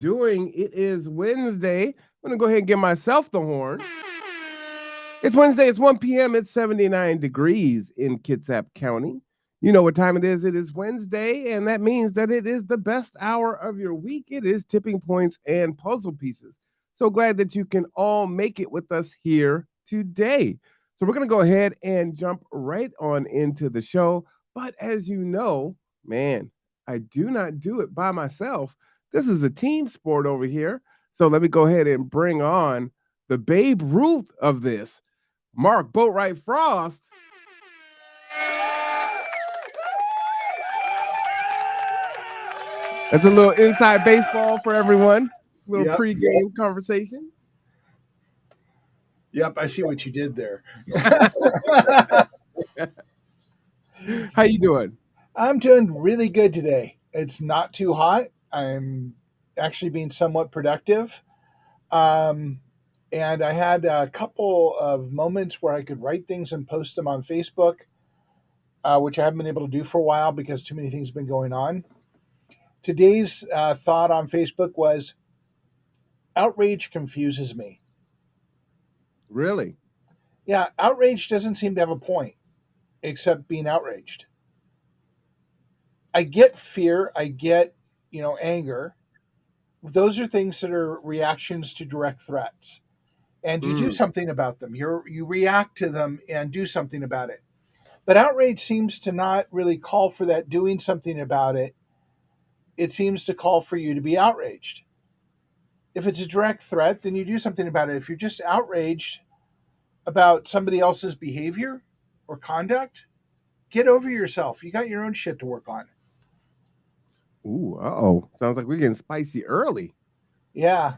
doing? It is Wednesday. I'm going to go ahead and give myself the horn. It's Wednesday. It's 1 p.m. It's 79 degrees in Kitsap County. You know what time it is. It is Wednesday, and that means that it is the best hour of your week. It is tipping points and puzzle pieces. So glad that you can all make it with us here today. So we're going to go ahead and jump right on into the show. But as you know, man, I do not do it by myself. This is a team sport over here. So let me go ahead and bring on the Babe Ruth of this, Mark Boatwright Frost. That's a little inside baseball for everyone. A little pregame conversation. Yep, I see what you did there. How you doing? I'm doing really good today. It's not too hot. I'm actually being somewhat productive. Um, and I had a couple of moments where I could write things and post them on Facebook, which I haven't been able to do for a while because too many things have been going on. Today's thought on Facebook was outrage confuses me. Really? Yeah, outrage doesn't seem to have a point except being outraged. I get fear, I get, anger. Those are things that are reactions to direct threats. And you do something about them. You react to them and do something about it. But outrage seems to not really call for that doing something about it. It seems to call for you to be outraged. If it's a direct threat, then you do something about it. If you're just outraged about somebody else's behavior or conduct, get over yourself. You got your own shit to work on. Ooh, uh-oh. Sounds like we're getting spicy early. Yeah.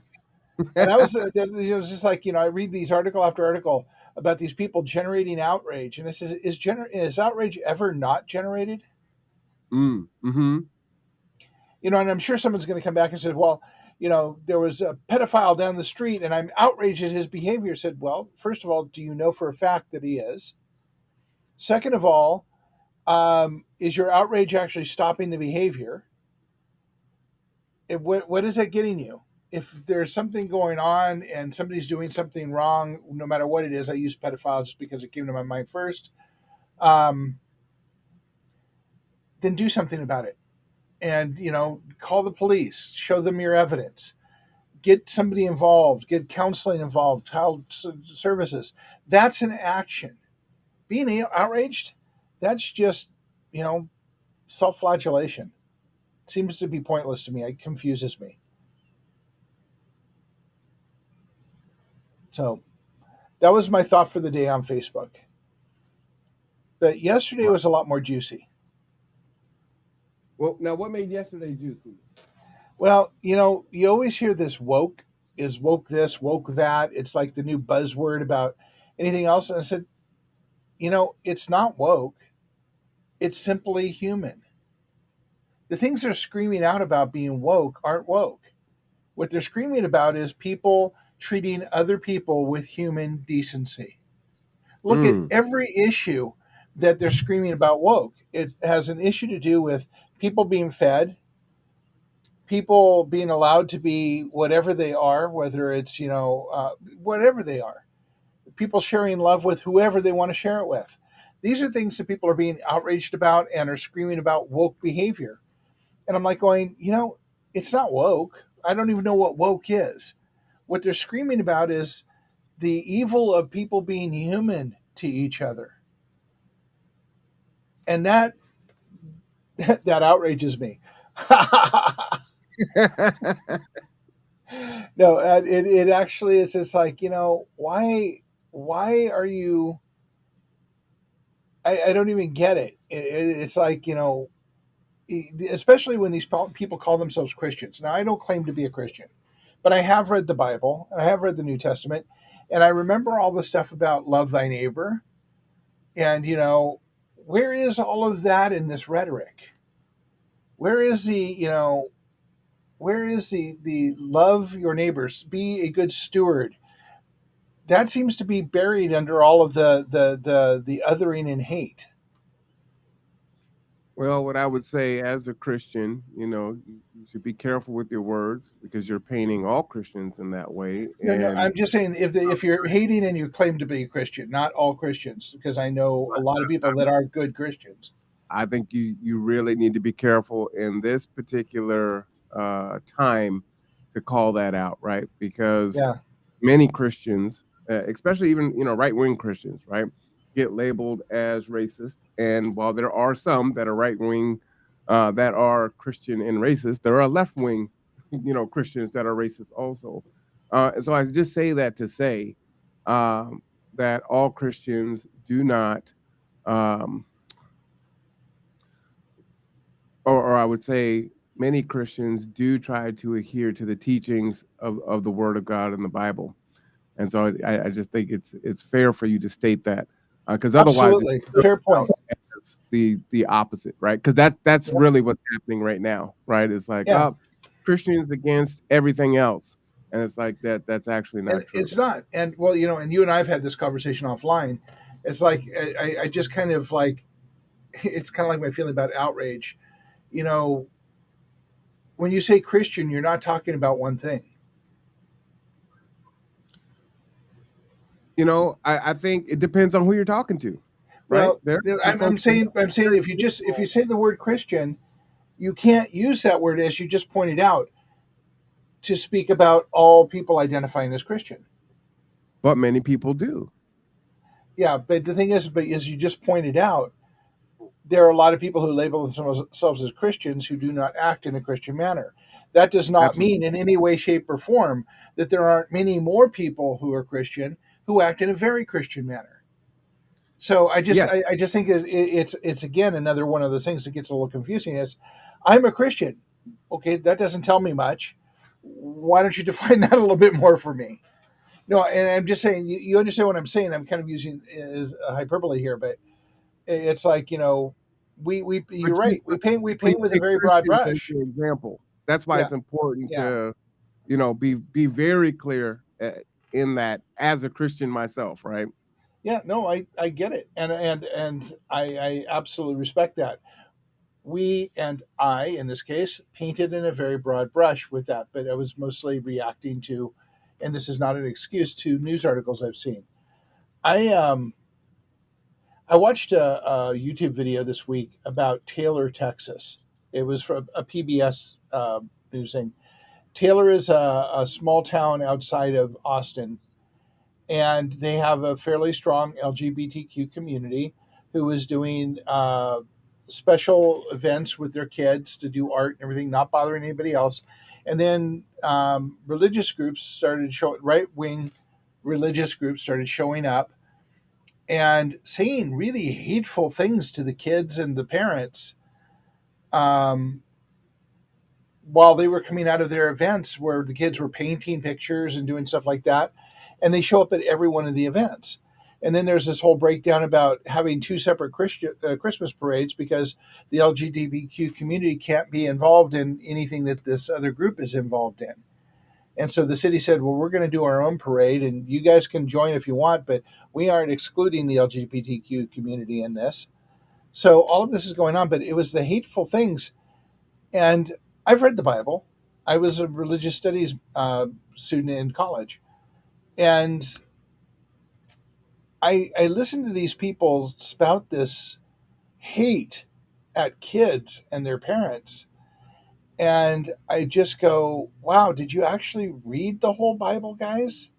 And I was, it was just like, I read these article after article about these people generating outrage. And this is outrage ever not generated? Mm-hmm. And I'm sure someone's going to come back and say, well, there was a pedophile down the street and I'm outraged at his behavior. I said, well, first of all, do you know for a fact that he is? Second of all, is your outrage actually stopping the behavior? What is that getting you? If there's something going on and somebody's doing something wrong, no matter what it is, I use pedophile just because it came to my mind first, um, then do something about it. And, call the police, show them your evidence, get somebody involved, get counseling involved, child services. That's an action. Being outraged, that's just, self-flagellation. Seems to be pointless to me. It confuses me. So that was my thought for the day on Facebook. But yesterday was a lot more juicy. Well, now what made yesterday juicy? Well, you always hear this woke is woke this, woke that. It's like the new buzzword about anything else. And I said, it's not woke. It's simply human. The things they're screaming out about being woke aren't woke. What they're screaming about is people treating other people with human decency. Look at every issue that they're screaming about woke. It has an issue to do with people being fed, people being allowed to be whatever they are, whether it's, whatever they are, people sharing love with whoever they want to share it with. These are things that people are being outraged about and are screaming about woke behavior. And I'm like going, it's not woke. I don't even know what woke is. What they're screaming about is the evil of people being human to each other. And that that outrages me. No, it actually is just like, why are you, I don't even get it. It's like, especially when these people call themselves Christians. Now, I don't claim to be a Christian, but I have read the Bible, and I have read the New Testament, and I remember all the stuff about love thy neighbor. And, where is all of that in this rhetoric? Where is the love your neighbors, be a good steward? That seems to be buried under all of the othering and hate. Well, what I would say as a Christian, you should be careful with your words because you're painting all Christians in that way. No, no, And I'm just saying if you're hating and you claim to be a Christian, not all Christians, because I know a lot of people that are good Christians. I think you really need to be careful in this particular time to call that out, right? Because Yeah, many Christians, especially even right wing Christians, right, get labeled as racist. And while there are some that are right wing, that are Christian and racist, there are left wing, Christians that are racist also. And so I just say that to say um, that all Christians do not. Um, or I would say many Christians do try to adhere to the teachings of the Word of God in the Bible, and so I just think it's fair for you to state that because otherwise it absolutely. comes Fair out point. as the opposite, right? Because that's Yeah, really what's happening right now, right? It's like yeah. Christians against everything else, and it's like that's actually And not true. it's not. And well, and you and I have had this conversation offline. It's like I just kind of like it's kind of like my feeling about outrage. You know, when you say Christian, you're not talking about one thing. I think it depends on who you're talking to, right? Well, There are some I'm folks saying if you say the word Christian, you can't use that word as you just pointed out to speak about all people identifying as Christian. but many people do. Yeah, but the thing is, but as you just pointed out, there are a lot of people who label themselves as Christians who do not act in a Christian manner. That does not mean Absolutely. in any way, shape, or form that there aren't many more people who are Christian who act in a very Christian manner. So Yes. I just think it's again another one of those things that gets a little confusing. Is I'm a Christian. Okay, that doesn't tell me much. Why don't you define that a little bit more for me? No, and I'm just saying you understand what I'm saying. I'm kind of using as a hyperbole here, but it's like we But you're right. We you paint with a take very broad Christians as brush. your example. That's why Yeah, it's important yeah, to, be very clear in that as a Christian myself, right? yeah. No, I get it, and I absolutely respect that. We and I, in this case, painted in a very broad brush with that, but I was mostly reacting to, and this is not an excuse, to news articles I've seen. I I watched a YouTube video this week about Taylor, Texas. It was from a PBS news thing. Taylor is a small town outside of Austin, and they have a fairly strong LGBTQ community who is doing special events with their kids to do art and everything, not bothering anybody else. And then religious groups started showing, right wing religious groups started showing up and saying really hateful things to the kids and the parents um, while they were coming out of their events where the kids were painting pictures and doing stuff like that. And they show up at every one of the events. And then there's this whole breakdown about having two separate Christmas parades because the LGBTQ community can't be involved in anything that this other group is involved in. And so the city said, well, we're going to do our own parade and you guys can join if you want, but we aren't excluding the LGBTQ community in this. So all of this is going on, but it was the hateful things. And I've read the Bible. I was a religious studies student in college. And I listened to these people spout this hate at kids and their parents. And I just go, wow, did you actually read the whole Bible, guys?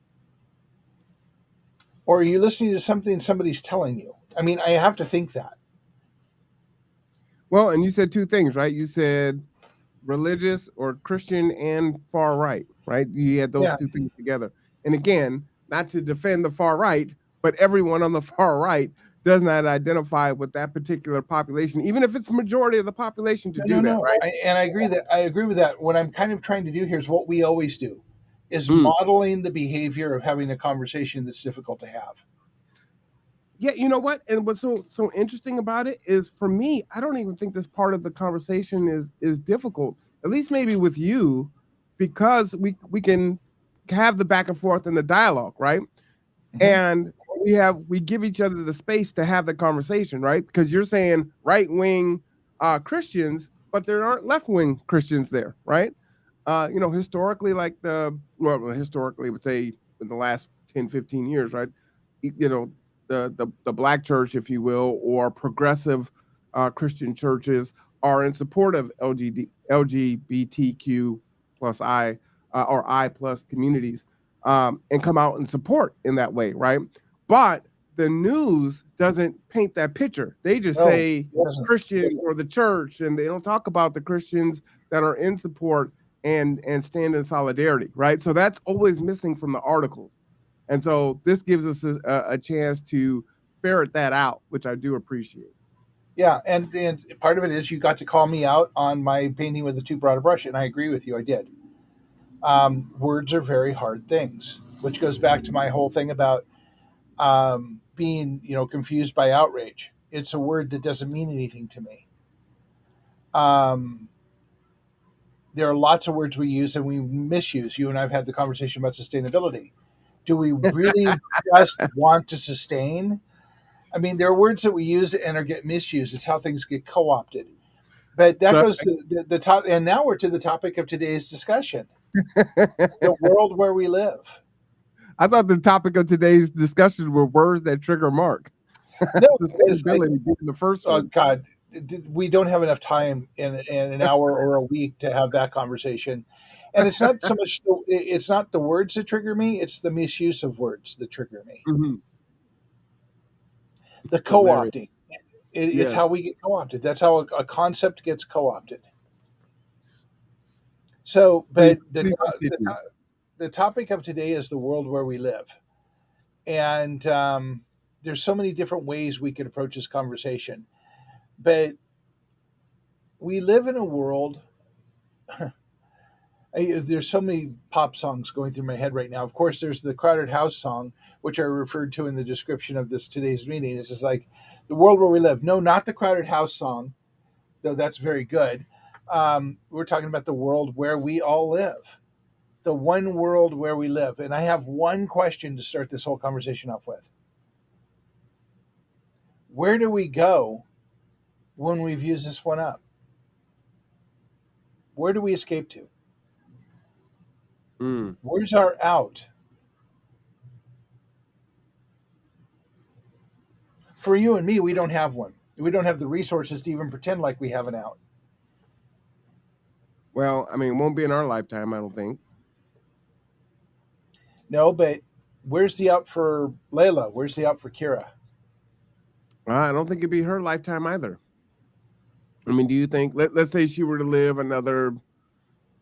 Or are you listening to something somebody's telling you? I mean, I have to think that. Well, and you said two things, right? You said religious or Christian and far right, right? You had those Yeah. two things together. And again, not to defend the far right, but everyone on the far right does not identify with that particular population, even if it's majority of the population to No, do no, that, no. right? And I agree with that. What I'm kind of trying to do here is what we always do is Mm. modeling the behavior of having a conversation that's difficult to have. Yeah, you know what? And what's so interesting about it is for me, I don't even think this part of the conversation is difficult. At least maybe with you, because we can have the back and forth and the dialogue, right? Hmm. And we give each other the space to have the conversation, right? Because you're saying right wing Christians, but there aren't left wing Christians there, right? Historically, like historically, I would say in the last 10, 15 years, right? The black church, if you will, or progressive Christian churches are in support of LGBTQ plus or I plus communities, and come out and support in that way, right? But the news doesn't paint that picture. They just No, say it doesn't. Christians or the church, and they don't talk about the Christians that are in support and stand in solidarity, right? So that's always missing from the articles. And so this gives us a chance to ferret that out, which I do appreciate. Yeah, and part of it is you got to call me out on my painting with a too broad a brush, and I agree with you. I did. Words are very hard things, which goes back to my whole thing about being, confused by outrage. It's a word that doesn't mean anything to me. Um, there are lots of words we use and we misuse. You and I have had the conversation about sustainability. Do we really just want to sustain? I mean, there are words that we use and are get misused. It's how things get co-opted. But that So goes to the top. And now we're to the topic of today's discussion: the world where we live. I thought the topic of today's discussion were words that trigger Mark. No, because Sustainability being the first oh one. God, we don't have enough time in an hour or a week to have that conversation. And it's not so much it's not the words that trigger me; it's the misuse of words that trigger me. Mm-hmm. The Hilarious. co-opting. It's Yeah. how we get co-opted. That's how a concept gets co-opted. So, Please, but please continue. the topic of today is the world where we live, and there's so many different ways we could approach this conversation. But we live in a world. There's so many pop songs going through my head right now. Of course, there's the Crowded House song, which I referred to in the description of this today's meeting. It's just like the world where we live. No, not the Crowded House song, though that's very good. We're talking about the world where we all live, the one world where we live. And I have one question to start this whole conversation off with. Where do we go when we've used this one up? Where do we escape to? Mm. Where's our out? For you and me, we don't have one. We don't have the resources to even pretend like we have an out. Well, I mean, it won't be in our lifetime, I don't think. No, but where's the out for Layla? Where's the out for Kira? I don't think it'd be her lifetime either. I mean, do you think, let's say she were to live another,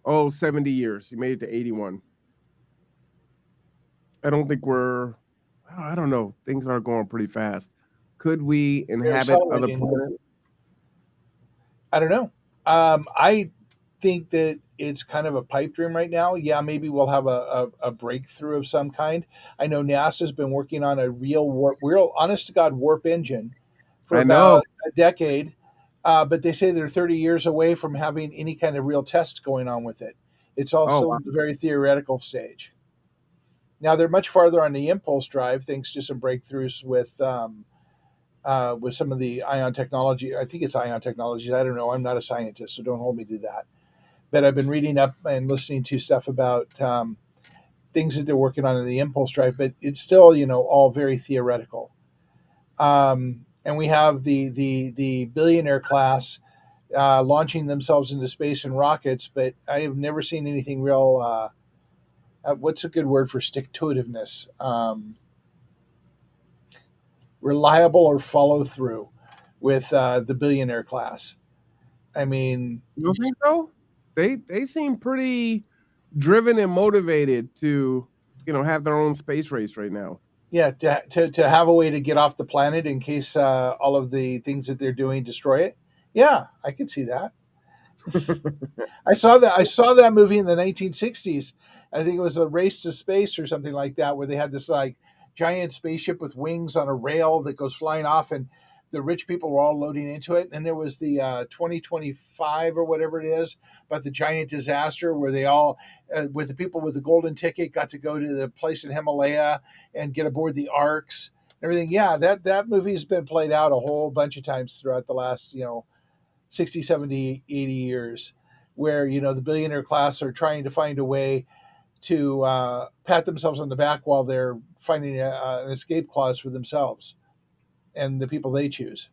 70 years, she made it to 81. I don't think I don't know, things are going pretty fast. Could we They're inhabit other accelerating. planets? I don't know. I think that it's kind of a pipe dream right now. Yeah, maybe we'll have a breakthrough of some kind. I know NASA's been working on a real honest to God warp engine for I know. about a decade, but they say they're 30 years away from having any kind of real tests going on with it. It's all Oh, still wow. in the very theoretical stage. Now they're much farther on the impulse drive, thanks to some breakthroughs with some of the ion technology. I think it's ion technologies. I don't know. I'm not a scientist, so don't hold me to that. But I've been reading up and listening to stuff about things that they're working on in the impulse drive. But it's still, all very theoretical. And we have the billionaire class launching themselves into space in rockets. But I have never seen anything real. What's a good word for stick to itiveness? Reliable or follow through with the billionaire class. I mean, You don't think so? They seem pretty driven and motivated to, have their own space race right now. yeah, to have a way to get off the planet in case all of the things that they're doing destroy it. Yeah, I can see that. I saw that movie in the 1960s. I think it was a Race to Space or something like that, where they had this like giant spaceship with wings on a rail that goes flying off, and the rich people were all loading into it. And there was the 2025 or whatever it is, about the giant disaster where they all, with the people with the golden ticket, got to go to the place in Himalaya and get aboard the arcs. Everything, yeah, that movie has been played out a whole bunch of times throughout the last 60, 70, 80 years, where the billionaire class are trying to find a way to pat themselves on the back while they're finding an escape clause for themselves and the people they choose.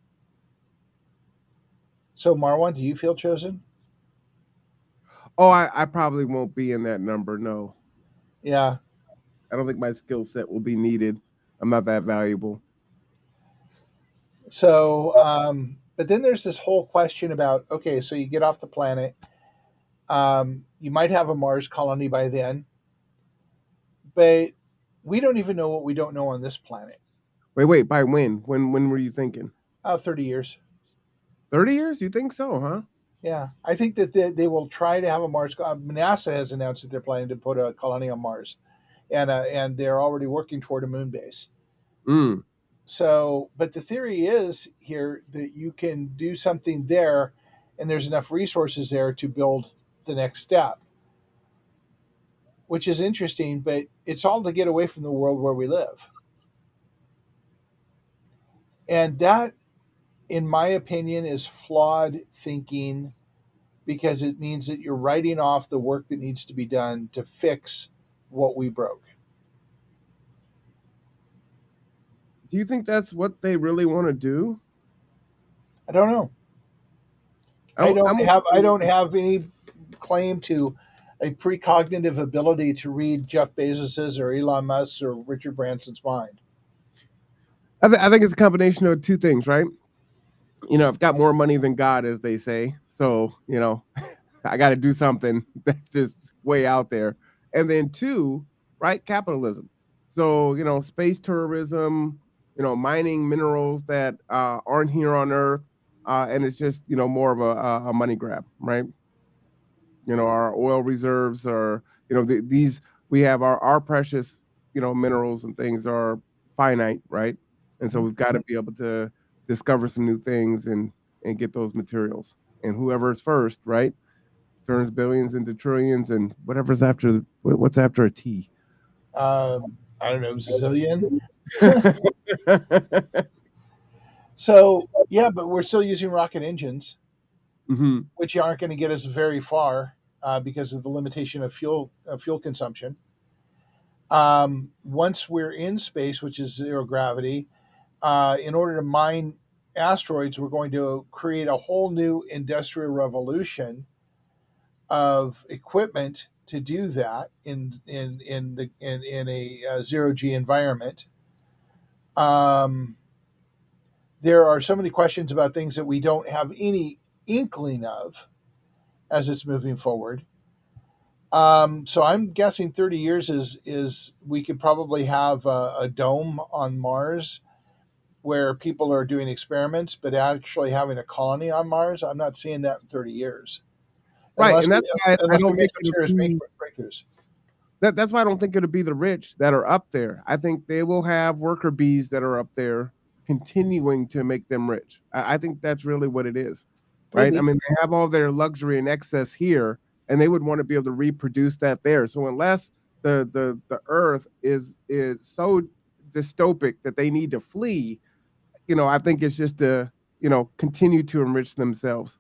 So, Marwan, do you feel chosen? Oh, I probably won't be in that number. No, Yeah. I don't think my skill set will be needed. I'm not that valuable. So, but then there's this whole question about, okay, so you get off the planet, you might have a Mars colony by then, but we don't even know what we don't know on this planet. Wait. By when? When were you thinking? 30 years. 30 years? You think so, huh? Yeah, I think that they will try to have a Mars. NASA has announced that they're planning to put a colony on Mars, and they're already working toward a moon base. Mm. So, but the theory is here that you can do something there, and there's enough resources there to build the next step, which is interesting. But it's all to get away from the world where we live, and that, in my opinion, is flawed thinking because it means that you're writing off the work that needs to be done to fix what we broke. Do you think that's what they really want to do? I don't know. I'm I don't have any claim to a precognitive ability to read Jeff Bezos's or Elon Musk's or Richard Branson's mind. I think it's a combination of two things, right? I've got more money than God, as they say. So, I got to do something that's just way out there. And then two, right, capitalism. So, space tourism, mining minerals that aren't here on Earth. And it's just, more of a money grab, right? Our oil reserves are, these, we have our precious, minerals and things are finite, right? And so we've got to be able to discover some new things and get those materials. And whoever's first, right, turns billions into trillions and whatever's after, what's after a T. I don't know, zillion. So yeah, but we're still using rocket engines, Hmm. which aren't going to get us very far because of the limitation of fuel consumption. Once we're in space, which is zero gravity, in order to mine asteroids, we're going to create a whole new industrial revolution of equipment to do that in a zero G environment. Um, there are so many questions about things that we don't have any inkling of as it's moving forward. So I'm guessing 30 years is we could probably have a dome on Mars where people are doing experiments, but actually having a colony on Mars. I'm not seeing that in 30 years, Right. And that's why I unless we don't make think some it'll serious be breakthroughs. that's why I don't think it'll be the rich that are up there. I think they will have worker bees that are up there continuing to make them rich. I think that's really what it is, right? I Maybe. mean, they have all their luxury and excess here, and they would want to be able to reproduce that there. So unless the earth is so dystopic that they need to flee, I think it's just to continue to enrich themselves.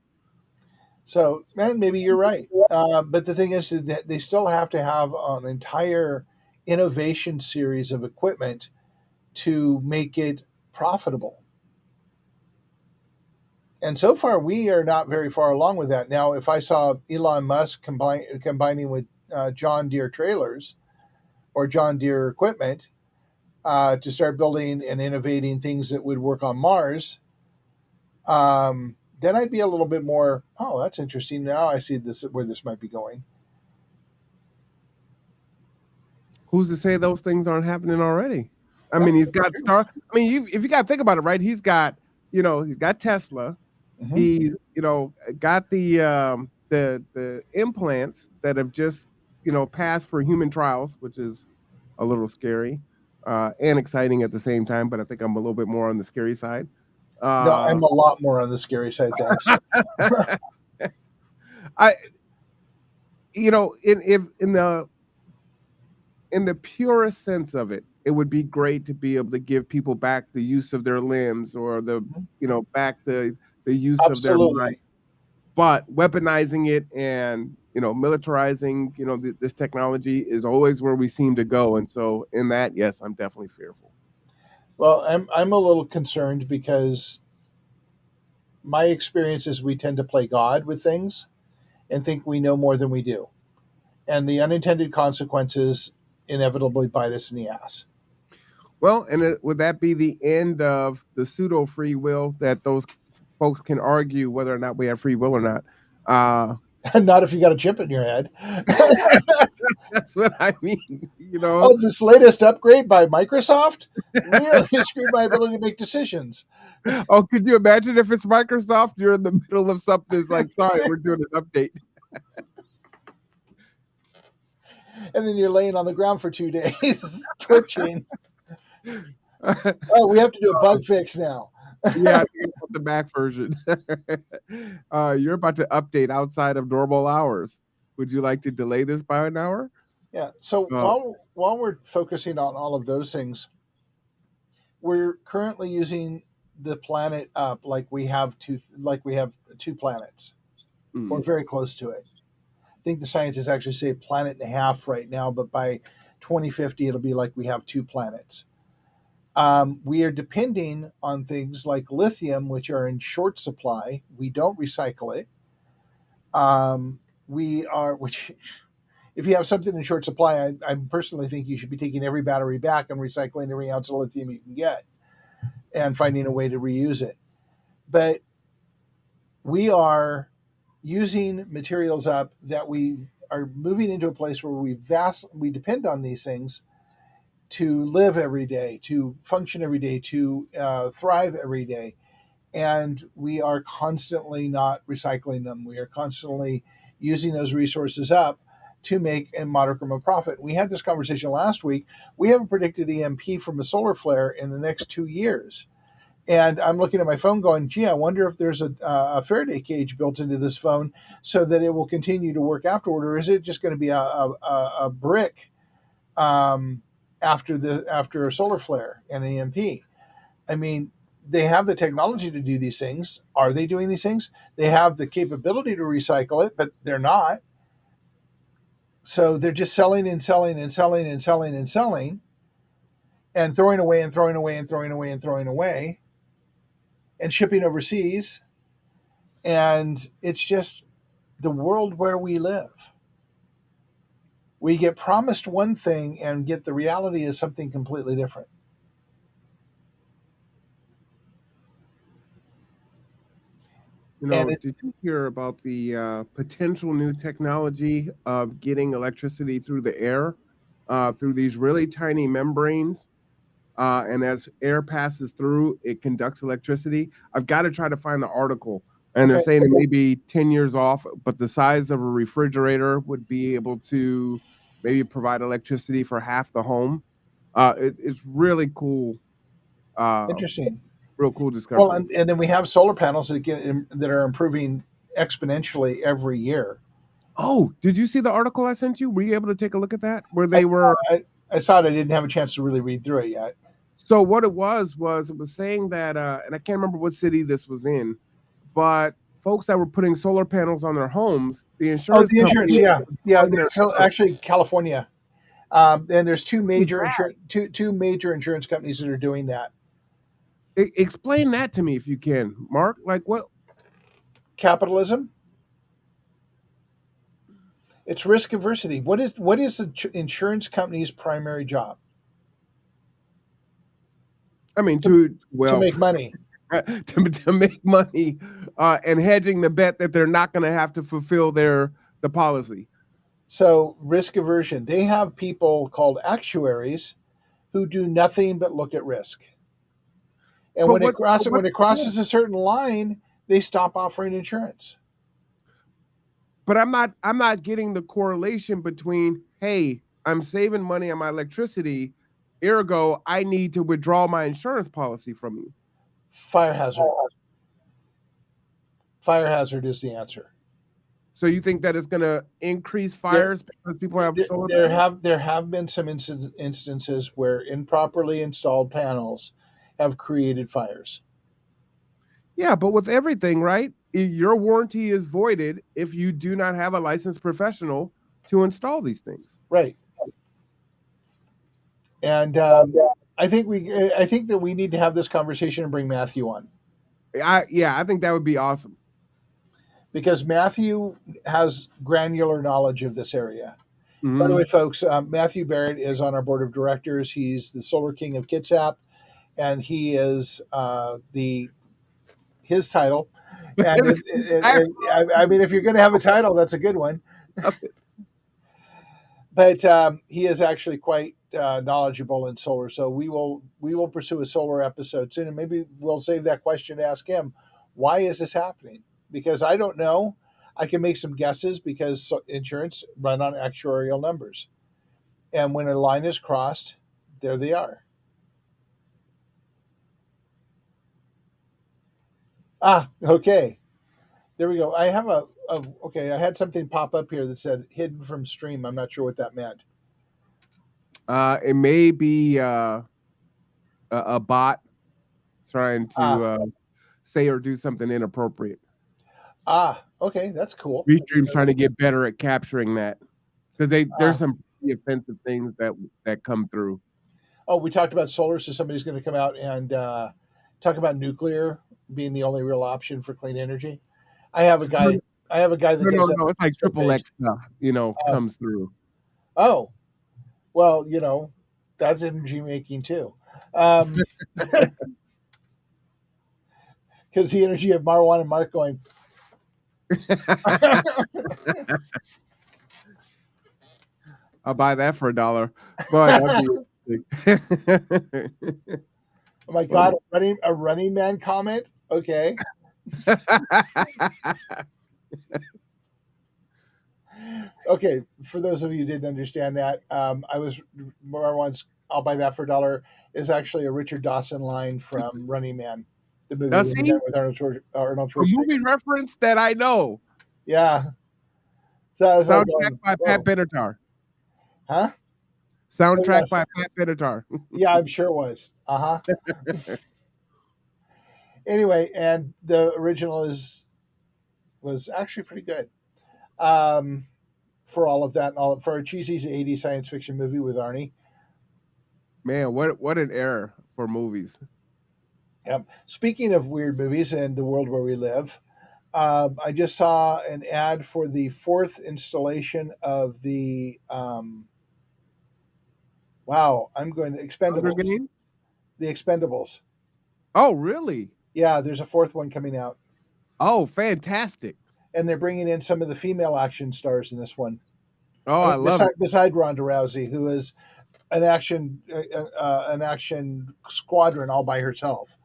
So, man, maybe you're right. But the thing is that they still have to have an entire innovation series of equipment to make it profitable. And so far, we are not very far along with that. Now, if I saw Elon Musk combining with John Deere trailers or John Deere equipment to start building and innovating things that would work on Mars, then I'd be a little bit more, oh, that's interesting. Now I see this where this might be going. Who's to say those things aren't happening already? I Yeah, mean, he's that's got true. Star. I mean, if you got to think about it, right? He's got Tesla. Hmm. He's got the implants that have just passed for human trials, which is a little scary and exciting at the same time. But I think I'm a little bit more on the scary side. No, Uh, I'm a lot more on the scary side. Thanks. I in the purest sense of it, it would be great to be able to give people back the use of their limbs or the Mhm. back the use of their mind. Absolutely. but weaponizing it and militarizing this technology is always where we seem to go. And so in that, yes, I'm definitely fearful. Well, I'm a little concerned because my experience is we tend to play God with things and think we know more than we do, and the unintended consequences inevitably bite us in the ass. Well, and would that be the end of the pseudo free will that those folks can argue whether or not we have free will or not? uh Not if you got a chip in your head. that's what I mean. Oh, this latest upgrade by Microsoft really screwed my ability to make decisions. Oh, could you imagine if it's Microsoft? You're in the middle of something. It's like, sorry, we're doing an update. And then you're laying on the ground for 2 days, twitching. Oh, we have to do a bug fix now. Yeah, I think it's the Mac version. You're about to update outside of normal hours. Would you like to delay this by an hour? Yeah. So Uh, while we're focusing on all of those things, we're currently using the planet up like we have two planets or mm, very close to it. I think the scientists actually say planet and a half right now, but by 2050 it'll be like we have two planets. We are depending on things like lithium, which are in short supply. We don't recycle it. We are, which, if you have something in short supply, I personally think you should be taking every battery back and recycling every ounce of lithium you can get and finding a way to reuse it. But we are using materials up that we are moving into a place where we depend on these things to live every day, to function every day, to thrive every day. And we are constantly not recycling them. We are constantly using those resources up to make a modicum of profit. We had this conversation last week. We have a predicted EMP from a solar flare in the next 2 years. And I'm looking at my phone going, gee, I wonder if there's a Faraday cage built into this phone so that it will continue to work afterward, or is it just going to be a brick after a solar flare and an EMP? I mean, they have the technology to do these things. Are they doing these things? They have the capability to recycle it, but they're not. So they're just selling and selling and selling and selling and selling and throwing away and throwing away and throwing away and throwing away and shipping overseas. And it's just the world where we live. We get promised one thing and get the reality is something completely different. And it, did you hear about the potential new technology of getting electricity through the air, through these really tiny membranes? And as air passes through, it conducts electricity. I've got to try to find the article. And they're okay, saying it may be 10 years off, but the size of a refrigerator would be able to maybe provide electricity for half the home. It's really cool, uh, interesting. real cool Well, discovery. and then we have solar panels that are improving exponentially every year. Oh, did you see the article I sent you? Were you able to take a look at that? Where I, they were. I saw it. I didn't have a chance to really read through it yet. So what it was it was saying that, and I can't remember what city this was in, but folks that were putting solar panels on their homes, the Oh, insurance the insurance. company Yeah, was yeah. on their There's bill. actually California, and there's Who's that? two major insurance companies that are doing that. Explain that to me if you can, Mark. Like what? Capitalism. It's risk aversity. What is the insurance company's primary job? I mean, To to to well, make money. to make money, and hedging the bet that they're not going to have to fulfill the policy. So risk aversion. They have people called actuaries who do nothing but look at risk. And But what? But when what's it the point? crosses a certain line, they stop offering insurance. But I'm not getting the correlation between, hey, I'm saving money on my electricity, ergo I need to withdraw my insurance policy from you. Fire hazard. Fire hazard is the answer. So you think that it's going to increase There, fires because people have solar panels? there have been some instances where improperly installed panels have created fires. Yeah, but with everything, right? your warranty is voided if you do not have a licensed professional to install these things. Right. And I think that we need to have this conversation and bring Matthew on, I think that would be awesome. because Matthew has granular knowledge of this area. By the Hmm. way, folks, Matthew Barrett is on our board of directors. He's the Solar King of Kitsap, and he is the his title. And I I mean, if you're going to have a title, that's a good one. love it. But he is actually quite knowledgeable in solar. So we will pursue a solar episode soon, and maybe we'll save that question to ask him. Why is this happening? Because I don't know. I can make some guesses because insurance run on actuarial numbers, and when a line is crossed, there they are. Ah, okay. There we go. I have okay. I had something pop up here that said hidden from stream. I'm not sure what that meant. It may be a bot trying Ah, to say or do something inappropriate. okay. That's cool. Restream's trying to get better at capturing that because there's Ah, some pretty offensive things that come through. oh, we talked about solar, so somebody's going to come out and talk about nuclear being the only real option for clean energy. I have a No, guy. I have a guy that no, does no, that no. It's like on triple page. X stuff, Oh, comes through. oh, well, that's energy making too. Um, because the energy of Marwan and Mark going, I'll buy that for $1. Boy, that'd be interesting. oh my god, a running man comment. Okay. Okay, for those of you who didn't understand that, I was Marwan's "I'll buy that for $1" is actually a Richard Dawson line from Running Man, the movie Now, with see, Arnold a Schwarzenegger. movie reference that I know. Yeah, so I was like Soundtrack going, by Pat "Whoa, Benatar. huh?" Oh Soundtrack yes, by Pat Benatar. yeah, I'm sure it was. Uh huh. Anyway, and the original is was actually pretty good. Um, for all of that and all for a cheesy '80s science fiction movie with Arnie. Man, what an error for movies. Speaking of weird movies and the world where we live, I just saw an ad for the fourth installation of the wow, I'm going to Hunger Expendables. Games? The Expendables. Oh, really? Yeah, there's a fourth one coming out, Oh, fantastic. and they're bringing in some of the female action stars in this one. Oh, I I mean, love it. beside Ronda Rousey, who is an action squadron all by herself.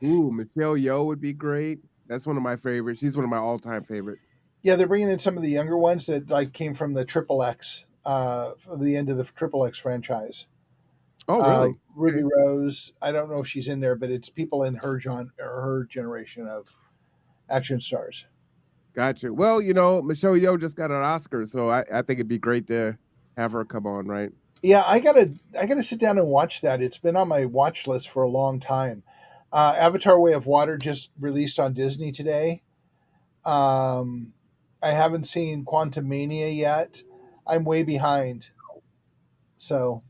Ooh, Michelle Yeoh would be great. That's one of my favorites. She's one of my all-time favorite. Yeah, they're bringing in some of the younger ones that like came from the Triple X, the end of the Triple X franchise. Oh, really? Ruby Okay. Rose. I don't know if she's in there, but it's people in her generation of action stars. Gotcha. Well, Michelle Yeoh just got an Oscar, so I think it'd be great to have her come on, right? Yeah, I gotta sit down and watch that. It's been on my watch list for a long time. Avatar: Way of Water just released on Disney today. Um, I haven't seen Quantum Mania yet. I'm way behind. So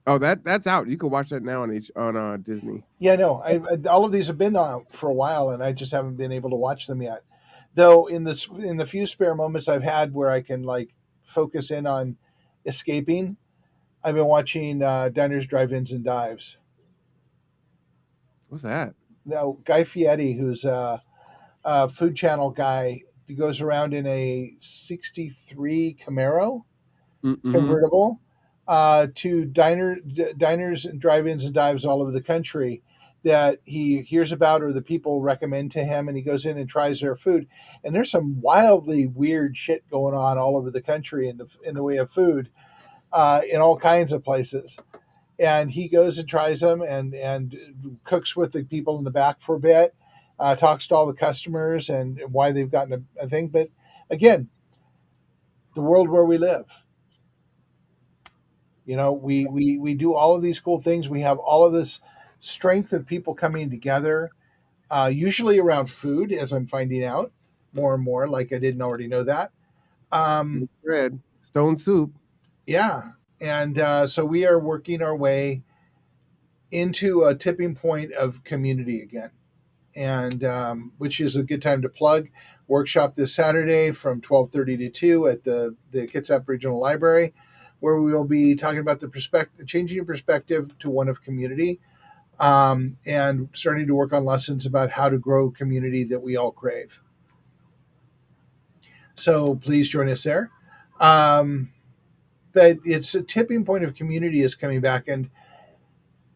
Oh, that's out. You can watch that now on Disney. yeah, no, all of these have been out for a while, and I just haven't been able to watch them yet. Though in the few spare moments I've had where I can like focus in on escaping, I've been watching Diners, Drive-ins, and Dives. What's that? Now Guy Fieri, who's a Food Channel guy, he goes around in a '63 Camaro Mm-hmm. convertible to diners and drive-ins and dives all over the country that he hears about or the people recommend to him, and he goes in and tries their food. And there's some wildly weird shit going on all over the country in the way of food in all kinds of places. And he goes and tries them and cooks with the people in the back for a bit, talks to all the customers and why they've gotten a thing. But again, the world where we live. We do all of these cool things. We have all of this strength of people coming together, usually around food, as I'm finding out. more and more, like I didn't already know that. Um, Bread, stone soup. yeah. And so we are working our way into a tipping point of community again, and which is a good time to plug workshop this Saturday from 12:30 to 2 at the Kitsap Regional Library, where we will be talking about the perspective, changing your perspective to one of community, and starting to work on lessons about how to grow community that we all crave. So please join us there. Um, but it's a tipping point of community is coming back, and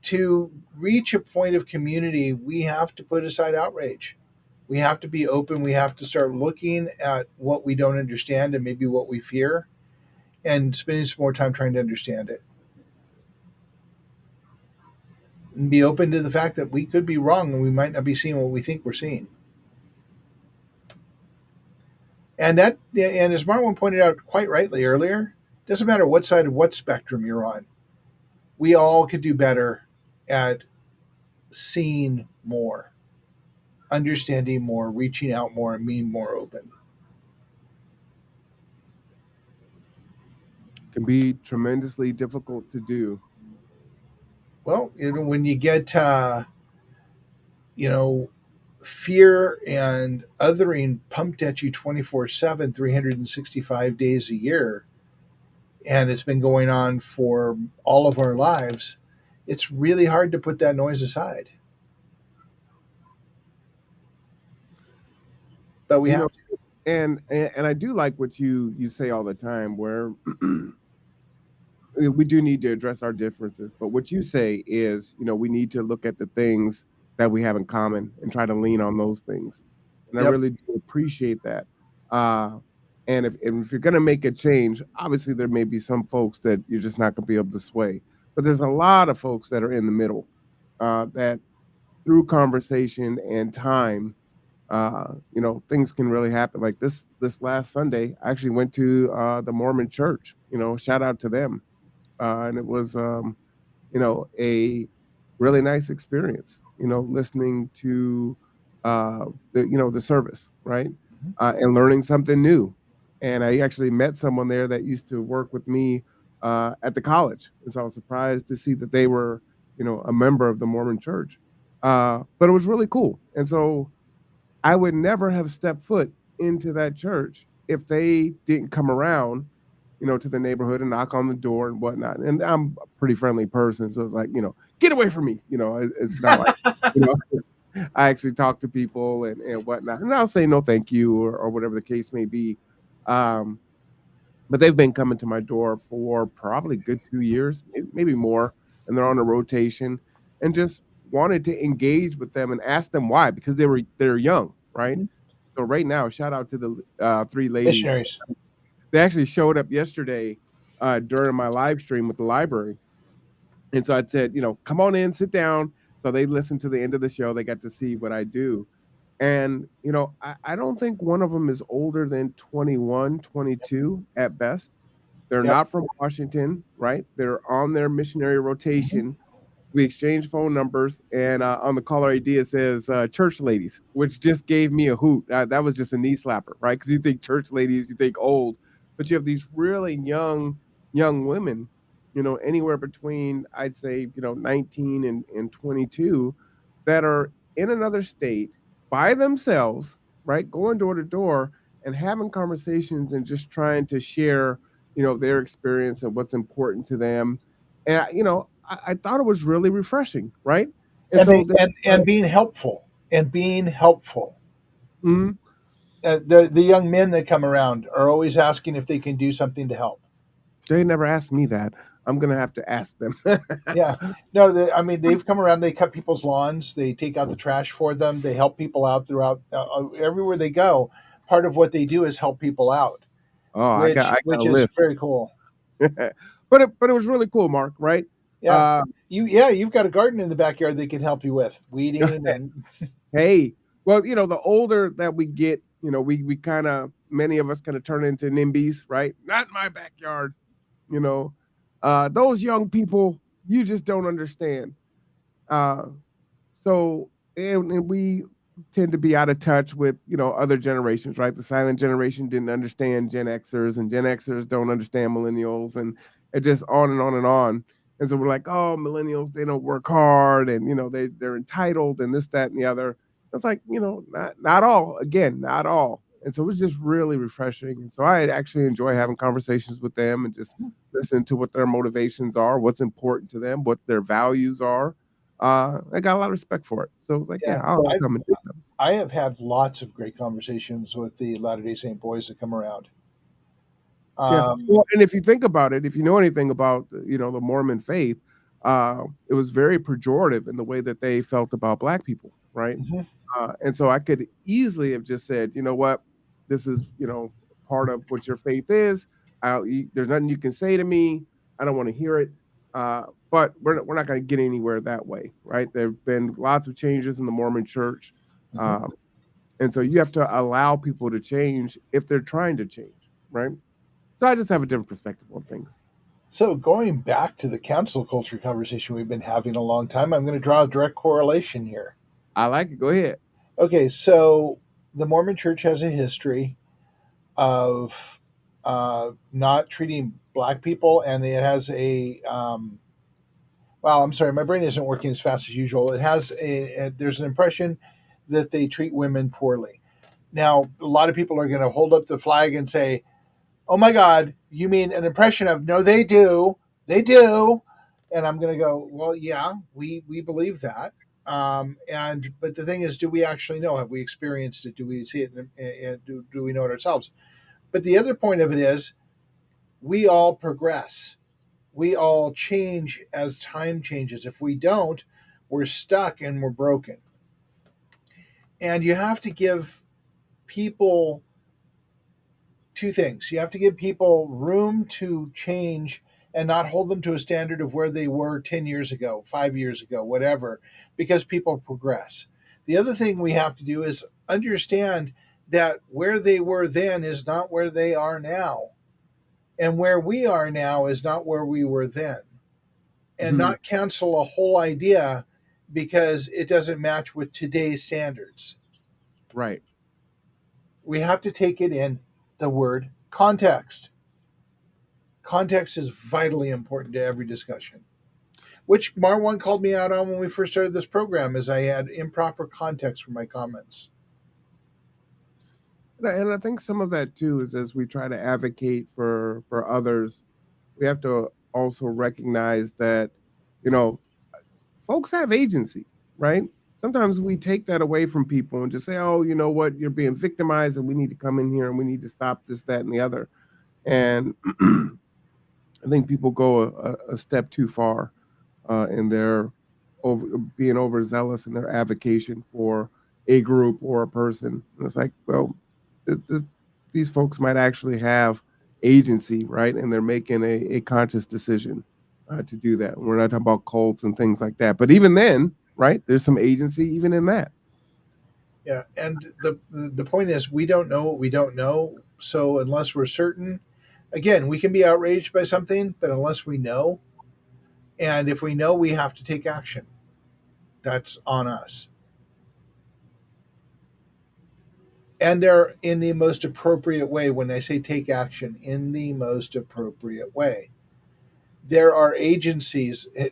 to reach a point of community, we have to put aside outrage. We have to be open. We have to start looking at what we don't understand and maybe what we fear, and spending some more time trying to understand it. And be open to the fact that we could be wrong and we might not be seeing what we think we're seeing. And as Marwan pointed out quite rightly earlier, doesn't matter what side of what spectrum you're on. We all could do better at seeing more, understanding more, reaching out more, and being more open. Can be tremendously difficult to do. Well, when you get you know fear and othering pumped at you 24/7, 365 days a year, and it's been going on for all of our lives, it's really hard to put that noise aside. But we You know, have to. and I do like what you say all the time, where we do need to address our differences. But what you say is, we need to look at the things that we have in common and try to lean on those things. And I Yep. really do appreciate that. Uh, and if you're going to make a change, obviously there may be some folks that you're just not going to be able to sway. But there's a lot of folks that are in the middle, that through conversation and time, things can really happen. Like this last Sunday, I actually went to the Mormon church. Shout out to them, and it was a really nice experience. Listening to the service, right, Mhm. and learning something new. And I actually met someone there that used to work with me at the college, and so I was surprised to see that they were a member of the Mormon Church. But it was really cool, and so I would never have stepped foot into that church if they didn't come around, to the neighborhood and knock on the door and whatnot. And I'm a pretty friendly person, so it's like, get away from me. It's not like, you know, I actually talk to people and whatnot, and I'll say no, thank you, or whatever the case may be. Um, but they've been coming to my door for probably good 2 years, maybe more, and they're on a rotation, and just wanted to engage with them and ask them why, because they're young, right? Mhm. So right now, shout out to the three ladies. Missionaries. They actually showed up yesterday during my live stream with the library, and so I said, come on in, sit down. So they listened to the end of the show. They got to see what I do. And, I don't think one of them is older than 21, 22 at best. They're Yep. not from Washington, right? They're on their missionary Mhm. rotation. We exchanged phone numbers, and on the caller ID it says "church ladies," which just gave me a hoot. That was just a knee slapper, right? Because you think church ladies, you think old, but you have these really young women, anywhere between, I'd say, 19 and 22, that are in another state by themselves, right? Going door to door and having conversations and just trying to share, their experience and what's important to them. And I thought it was really refreshing, right? And and so they there's and being helpful and being helpful. mhm, The young men that come around are always asking if they can do something to help. they never asked me that. I'm gonna have to ask them. Yeah, no, I mean they've come around. They cut people's lawns. They take out the trash for them. They help people out throughout everywhere they go. Part of what they do is help people out, Oh, which I got a which is list. very cool. But it was really cool, Mark, right? Yeah, Uh you've got a garden in the backyard they can help you with weeding and hey, well, the older that we get, we kind of, many of us kind of turn into NIMBYs, right? Not in my backyard, you know. Those young people, you just don't understand. Uh, so and we tend to be out of touch with other generations, right? The silent generation didn't understand Gen Xers, and Gen Xers don't understand millennials, and it just on and on and on. And so we're like, oh, millennials, they don't work hard, and they're entitled, and this, that, and the other. It's like, not all. Again, not all. And so it was just really refreshing. And so I actually enjoy having conversations with them and just listening to what their motivations are, what's important to them, what their values are. I got a lot of respect for it. So it was like, yeah, Yeah, I'll come and do them. I have had lots of great conversations with the Latter Day Saint boys that come around. Yeah. Um, Well, and if you think about it, if you know anything about, the Mormon faith, it was very pejorative in the way that they felt about black people, right? mhm. And so I could easily have just said, you know what, this is, part of what your faith is. There's nothing you can say to me. I don't want to hear it. But we're not going to get anywhere that way, right? There have been lots of changes in the Mormon church. Mhm. Um, and so you have to allow people to change if they're trying to change, right? So I just have a different perspective on things. So, going back to the cancel culture conversation we've been having a long time, I'm going to draw a direct correlation here. I like it. Go ahead. Okay, so the Mormon Church has a history of not treating black people, and it has well, I'm sorry, my brain isn't working as fast as usual. It has there's an impression that they treat women poorly. Now, a lot of people are going to hold up the flag and say, "Oh my God, you mean an impression of?" No, they do, and I'm going to go, "Well, yeah, we believe that." And but the thing is, do we actually know? Have we experienced it? Do we see it? And do we know it ourselves? But the other point of it is, we all progress. We all change as time changes. If we don't, we're stuck and we're broken. And you have to give people two things. You have to give people room to change and not hold them to a standard of where they were 10 years ago, 5 years ago, whatever, because people progress. The other thing we have to do is understand that where they were then is not where they are now. And where we are now is not where we were then. And Mhm. not cancel a whole idea because it doesn't match with today's standards. Right. We have to take it in the word context. Context is vitally important to every discussion, which Marwan called me out on when we first started this program, as I had improper context for my comments. And I think some of that too is as we try to advocate for others, we have to also recognize that, you know, folks have agency, right? Sometimes we take that away from people and just say, "Oh, you know what? You're being victimized, and we need to come in here and we need to stop this, that, and the other." And I think people go a step too far in their being overzealous in their advocation for a group or a person. And it's like, well, these folks might actually have agency, right? And they're making a conscious decision to do that. We're not talking about cults and things like that, but even then, right? There's some agency even in that. Yeah, and the point is, we don't know what we don't know. So unless we're certain, again, we can be outraged by something, but unless we know, and if we know, we have to take action. That's on us. And they're in the most appropriate way. When I say take action, in the most appropriate way. There are agencies. There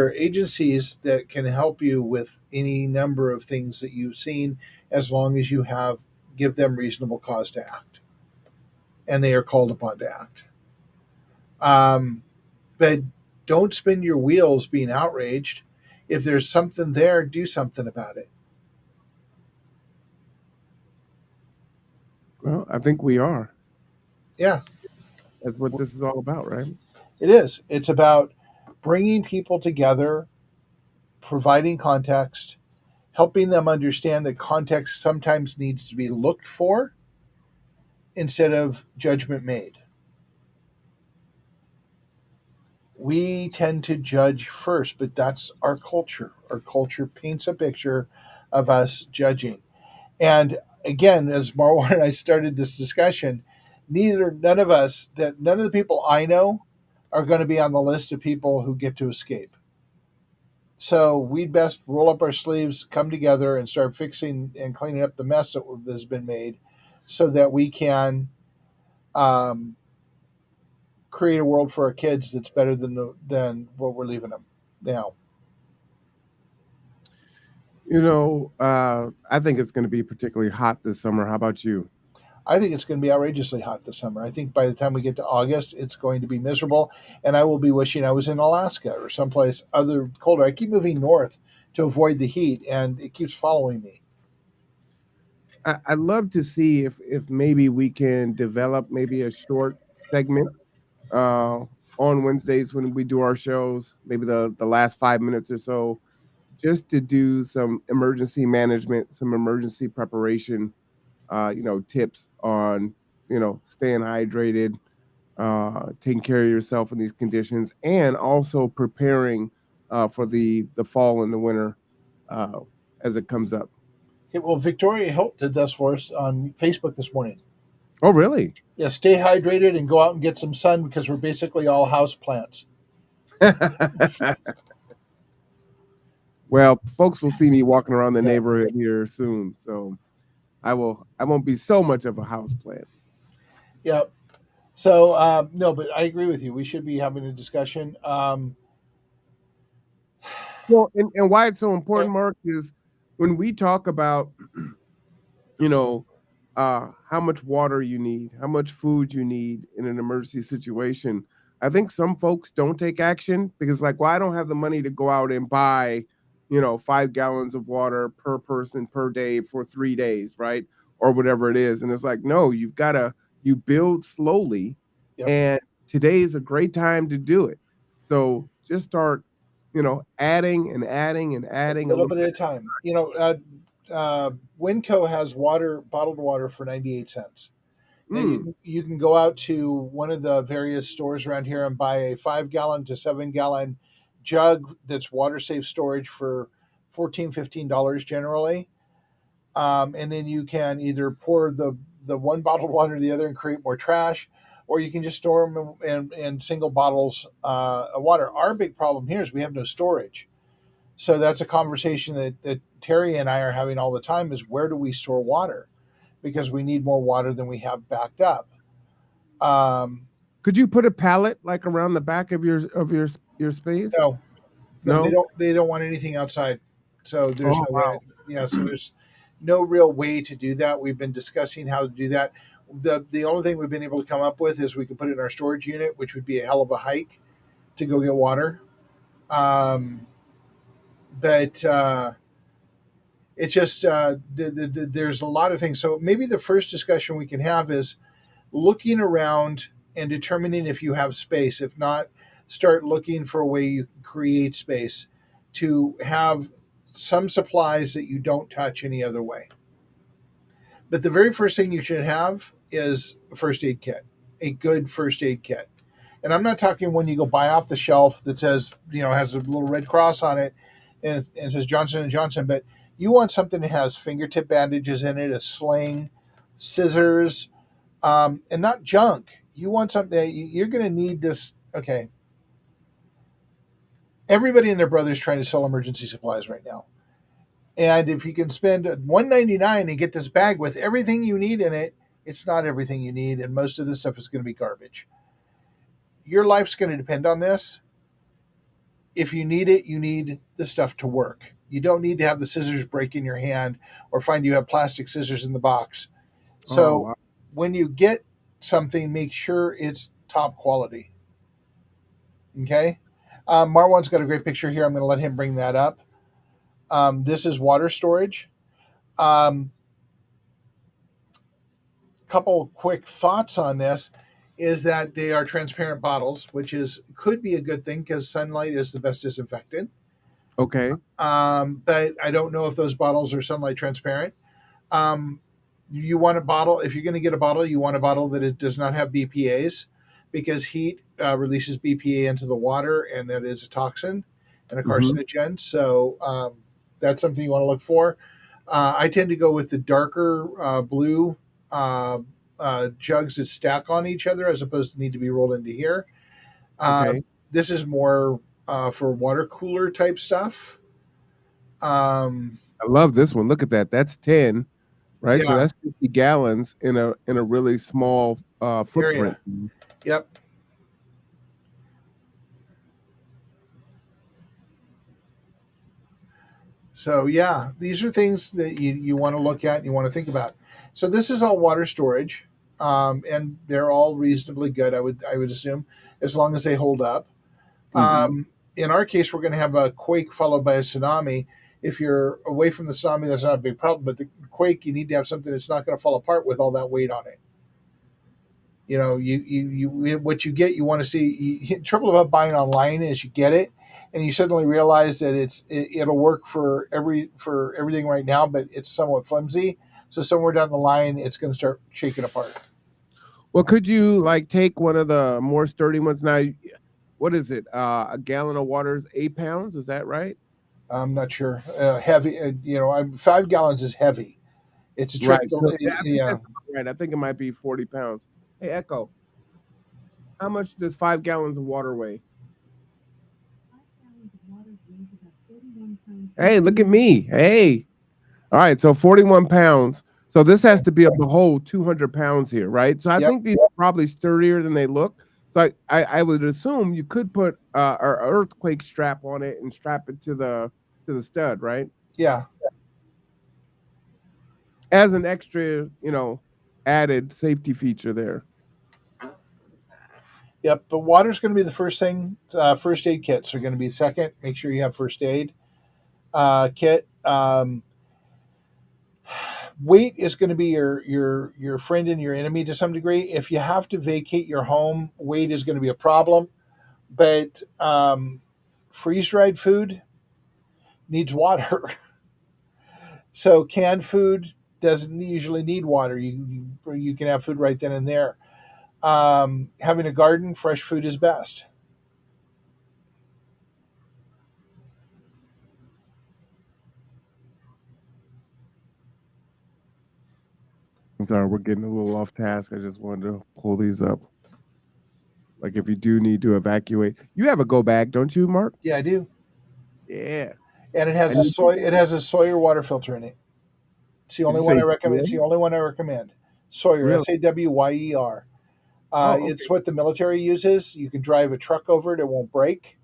are agencies that can help you with any number of things that you've seen, as long as you have give them reasonable cause to act, and they are called upon to act. But don't spin your wheels being outraged. If there's something there, do something about it. Well, I think we are. Yeah, That's what this is all about, right? it is. It's about bringing people together, providing context, helping them understand that context sometimes needs to be looked for instead of judgment made. We tend to judge first, but that's our culture. Our culture paints a picture of us judging. And again, as Marwan and I started this discussion, none of the people I know are going to be on the list of people who get to escape. So we'd best roll up our sleeves, come together, and start fixing and cleaning up the mess that has been made, so that we can um, create a world for our kids that's better than what we're leaving them now. I think it's going to be particularly hot this summer. How about you? I think it's going to be outrageously hot this summer. I think by the time we get to August, it's going to be miserable, and I will be wishing I was in Alaska or someplace other colder. I keep moving north to avoid the heat, and it keeps following me. I'd love to see if maybe we can develop maybe a short segment uh, on Wednesdays when we do our shows, maybe the last 5 minutes or so, just to do some emergency management, some emergency preparation, tips on staying hydrated, taking care of yourself in these conditions, and also preparing for the fall and the winter uh, as it comes up. Okay, well, Victoria Hilt did this for us on Facebook this morning. Oh, really? Yeah, stay hydrated and go out and get some sun because we're basically all house plants. Well, folks will see me walking around the Yeah, neighborhood here soon, so I won't be so much of a house plant. yeah. So no, but I agree with you. We should be having a discussion. Well, and why it's so Okay, important, Mark, is when we talk about you know, how much water you need, how much food you need in an emergency situation. I think some folks don't take action because, like, well, I don't have the money to go out and buy, 5 gallons of water per person per day for 3 days, right? Or whatever it is. And it's like, no, you build slowly. yep. And today is a great time to do it. So just start, adding and adding and A adding a little little bit at bit. a time. Winco has bottled water for 98 cents. Now Mm, you can go out to one of the various stores around here and buy a 5 gallon to 7 gallon jug that's water safe storage for $14-15 generally. And then you can either pour the one bottled water to the other and create more trash, or you can just store them in single bottles of water. Our big problem here is we have no storage. So that's a conversation that Terry and I are having all the time is where do we store water? Because we need more water than we have backed up. Um, Could you put a pallet like around the back of your space? no, no, No? they don't want anything outside. So there's Oh, no way. wow. Yeah, so there's no real way to do that. We've been discussing how to do that. The only thing we've been able to come up with is we can put it in our storage unit, which would be a hell of a hike to go get water. Um, but it's just there's a lot of things. So maybe the first discussion we can have is looking around and determining if you have space. If not, start looking for a way you can create space to have some supplies that you don't touch any other way. But the very first thing you should have is a first aid kit, a good first aid kit. And I'm not talking when you go buy off the shelf that says, has a little red cross on it and says Johnson and Johnson, but you want something that has fingertip bandages in it, a sling, scissors, and not junk. You want something that you're going to need this. Okay. Everybody and their brother's trying to sell emergency supplies right now. And if you can spend $1.99 and get this bag with everything you need in it, it's not everything you need. And most of this stuff is going to be garbage. Your life's going to depend on this. If you need it, you need the stuff to work. You don't need to have the scissors break in your hand or find you have plastic scissors in the box. Oh, So wow. when you get something, make sure it's top quality. Okay. Marwan's got a great picture here. I'm going to let him bring that up. This is water storage. Um, Couple quick thoughts on this is that they are transparent bottles, which is could be a good thing because sunlight is the best disinfectant. Okay. But I don't know if those bottles are sunlight transparent. Um, you want a bottle, if you're going to get a bottle, you want a bottle that it does not have BPAs because heat releases BPA into the water and that is a toxin and a Mhm. carcinogen. So that's something you want to look for. I tend to go with the darker blue uh, jugs that stack on each other as opposed to need to be rolled into here. Uh, Okay. this is more. for water cooler type stuff. Um, I love this one. Look at that. That's 10, right? So yeah, that's 50 gallons in a really small area. footprint. Yep. So yeah, these are things that you want to look at and you want to think about. So this is all water storage, and they're all reasonably good. I would assume as long as they hold up. Hmm. In our case, we're going to have a quake followed by a tsunami. If you're away from the tsunami, that's not a big problem. But the quake, you need to have something that's not going to fall apart with all that weight on it. What you get, you want to see. Trouble about buying online is you get it, and you suddenly realize that it'll work for everything right now, but it's somewhat flimsy. So somewhere down the line, it's going to start shaking apart. Well, could you like take one of the more sturdy ones now? What is it? A gallon of water is 8 pounds. Is that right? I'm not sure. Heavy, 5 gallons is heavy. It's a trick. Right. So yeah, I think Yeah, that's about right. I think it might be 40 pounds. Hey, Echo, how much does 5 gallons of water weigh? Hey, look at me. Hey. All right. So 41 pounds. So this has to be of the whole 200 pounds here, right? So I yep, think these are probably sturdier than they look. So I would assume you could put an earthquake strap on it and strap it to the stud, right? yeah, As an extra, added safety feature there. yep. But water's going to be the first thing. First aid kits are going to be second. Make sure you have first aid kit. Weight is going to be your friend and your enemy to some degree. If you have to vacate your home, weight is going to be a problem. But freeze dried food needs water, so canned food doesn't usually need water. You can have food right then and there. Having a garden, fresh food is best. I'm sorry, we're getting a little off task. I just wanted to pull these up. Like if you do need to evacuate, you have a go bag, don't you, Mark? Yeah, I do. Yeah. And it has And a you, soy. It has a Sawyer water filter in it. It's the did only you one say I recommend. It's the really? only one I recommend. Sawyer, Really? Sawyer. Oh, It's okay. what the military uses. You can drive a truck over it; it won't break.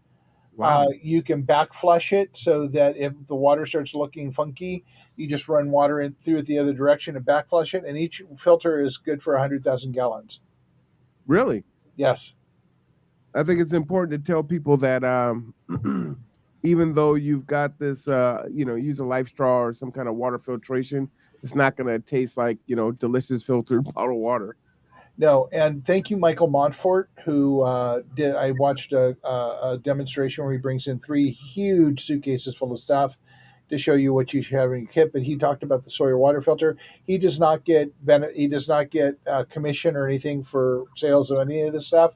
Wow. You can back flush it so that if the water starts looking funky, you just run water in through it the other direction and back flush it. And each filter is good for 100,000 gallons. Really? Yes. I think it's important to tell people that even though you've got this, use a life straw or some kind of water filtration, it's not going to taste like, delicious filtered bottled water. No. And thank you, Michael Montfort, who did. I watched a demonstration where he brings in 3 huge suitcases full of stuff to show you what you should have in your kit. But he talked about the Sawyer water filter. He does not get he does not get commission or anything for sales of any of this stuff.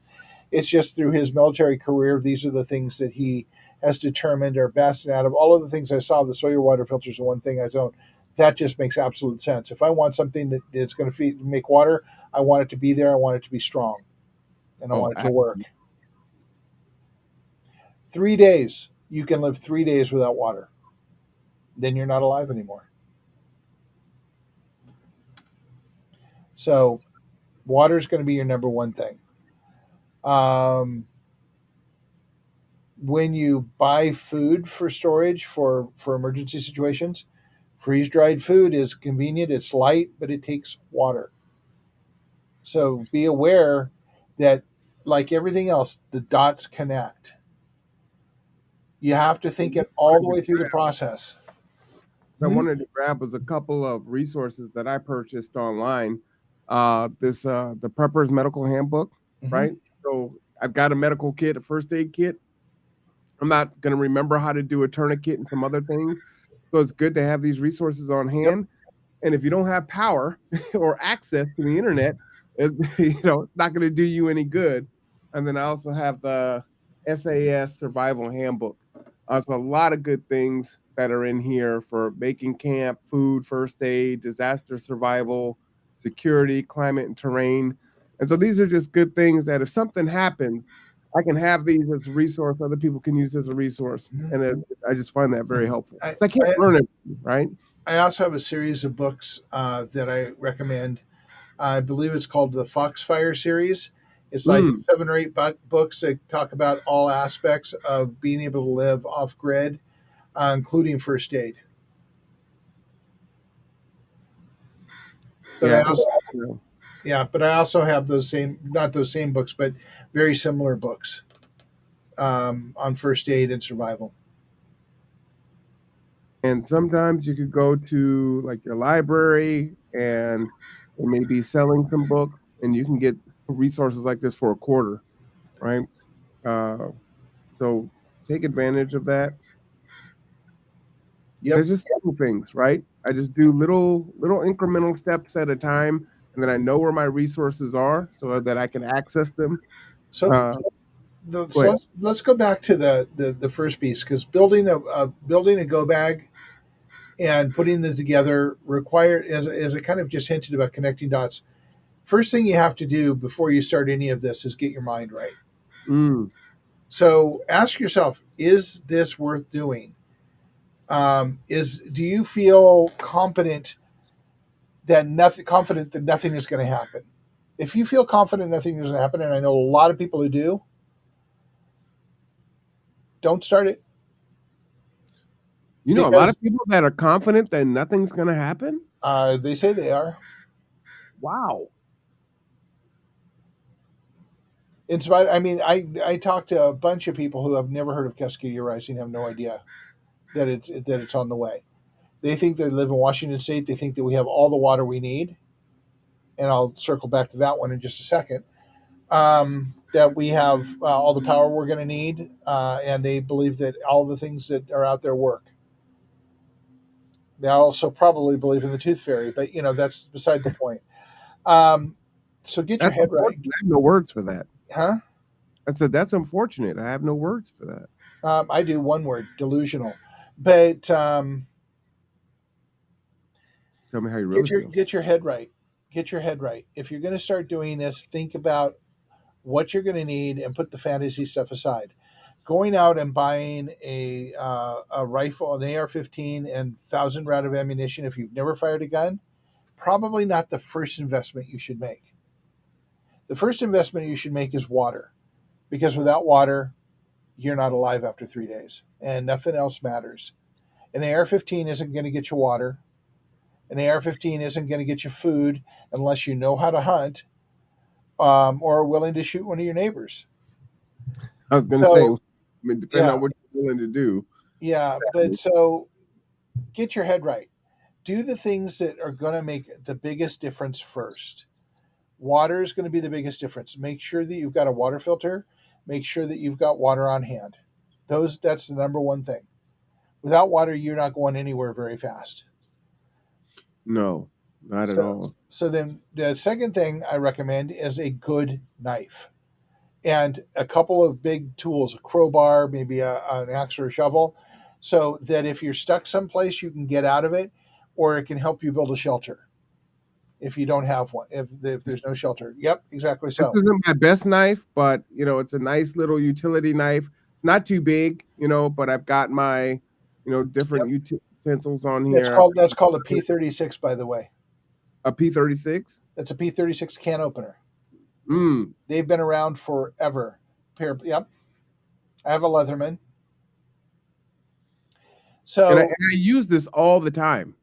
It's just through his military career. These are the things that he has determined are best. And out of all of the things I saw, the Sawyer water filter is the one thing I don't. That just makes absolute sense. If I want something that's going to make water, I want it to be there. I want it to be strong, and I Oh, want it to work. 3 days. You can live 3 days without water. Then you're not alive anymore. So water is going to be your number one thing. Um, when you buy food for storage for emergency situations, freeze dried food is convenient. It's light, but it takes water. So be aware that, like everything else, the dots connect. You have to think it all the way through the process. I Hmm? wanted to grab was a couple of resources that I purchased online. This the Prepper's Medical Handbook, Hmm. right? So I've got a medical kit, a first aid kit. I'm not going to remember how to do a tourniquet and some other things. So it's good to have these resources on Yep. hand. And if you don't have power or access to the internet, it's not going to do you any good. And then I also have the SAS Survival Handbook. So a lot of good things that are in here for making camp, food, first aid, disaster survival, security, climate and terrain. And so these are just good things that if something happens, I can have these as a resource. Other people can use as a resource, and I just find that very helpful. I, 'Cause I can't I, learn it, right? I also have a series of books that I recommend. I believe it's called the Foxfire series. It's like Mm, 7 or 8 books that talk about all aspects of being able to live off grid, including first aid. But yeah, I I think also, you know, yeah, but I also have those same, not those same books, but very similar books on first aid and survival. and sometimes you could go to like your library and they may be selling some books, and you can get resources like this for a quarter, right? Uh, so take advantage of that. Yep. There's just simple things, right? I just do little incremental steps at a time, and then I know where my resources are so that I can access them. So, Uh, so but let's go back to the first piece, because building a go bag and putting them together require, as I kind of just hinted about connecting dots. First thing you have to do before you start any of this is get your mind right. mm, So ask yourself, is this worth doing? Is Do you feel confident that nothing is going to happen? If you feel confident nothing is going to happen, and I know a lot of people who do, don't start it, you know, a lot because of people that are confident that nothing's going to happen. they say they are. Wow. In spite, I mean, I talked to a bunch of people who have never heard of Cascadia Rising, have no idea that it's on the way. They think they live in Washington State. They think that we have all the water we need, and I'll circle back to that one in just a second. That we have all the power we're going to need, and they believe that all the things that are out there work. They also probably believe in the tooth fairy, but that's beside the point. Um, so get your That's head right, unfortunate. I have no words for that. huh? I said that's unfortunate. I have no words for that. I do one word: delusional. But Tell me how you really feel. get your head right. Get your head right. If you're going to start doing this, think about what you're going to need and put the fantasy stuff aside. Going out and buying a rifle, an AR-15, and 1,000 round of ammunition, if you've never fired a gun, probably not the first investment you should make. The first investment you should make is water, because without water, you're not alive after 3 days, and nothing else matters. An AR-15 isn't going to get you water. An AR-15 isn't going to get you food unless you know how to hunt, or are willing to shoot one of your neighbors. I was going to say, I So mean, depending yeah, on what you're willing to do. yeah. But so get your head right. Do the things that are going to make the biggest difference first. Water is going to be the biggest difference. Make sure that you've got a water filter. Make sure that you've got water on hand. That's the number one thing. Without water, you're not going anywhere very fast. No, not at So all. so then the second thing I recommend is a good knife and a couple of big tools, a crowbar, maybe an axe or a shovel, so that if you're stuck someplace, you can get out of it, or it can help you build a shelter if you don't have one, if there's no shelter. Yep, exactly This so. isn't my best knife, but it's a nice little utility knife. It's not too big, but I've got my, different Yep. utensils on That's here. called that's called a P36, by the way. A P36. That's a P36 can opener. Mm. They've been around forever. Yep. I have a Leatherman. And I, So and I use this all the time.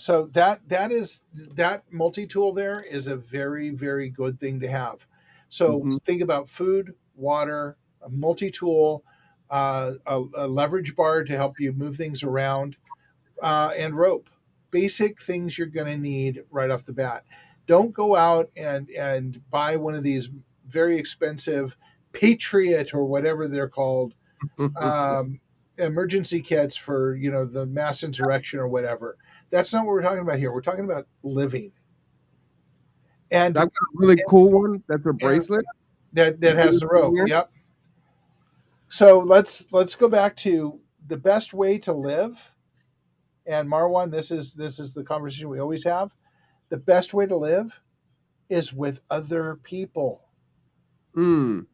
that multi tool there is a very, very good thing to have. So Hmm. think about food, water, a multi tool, a leverage bar to help you move things around, and rope. Basic things you're going to need right off the bat. Don't go out and buy one of these very expensive Patriot or whatever they're called, um, emergency kits for the mass insurrection or whatever. That's not what we're talking about here. We're talking about living, and I've got a really cool one. That's a and bracelet. that has the rope. Yep. So let's go back to the best way to live. And Marwan, this is the conversation we always have. The best way to live is with other people. Mm.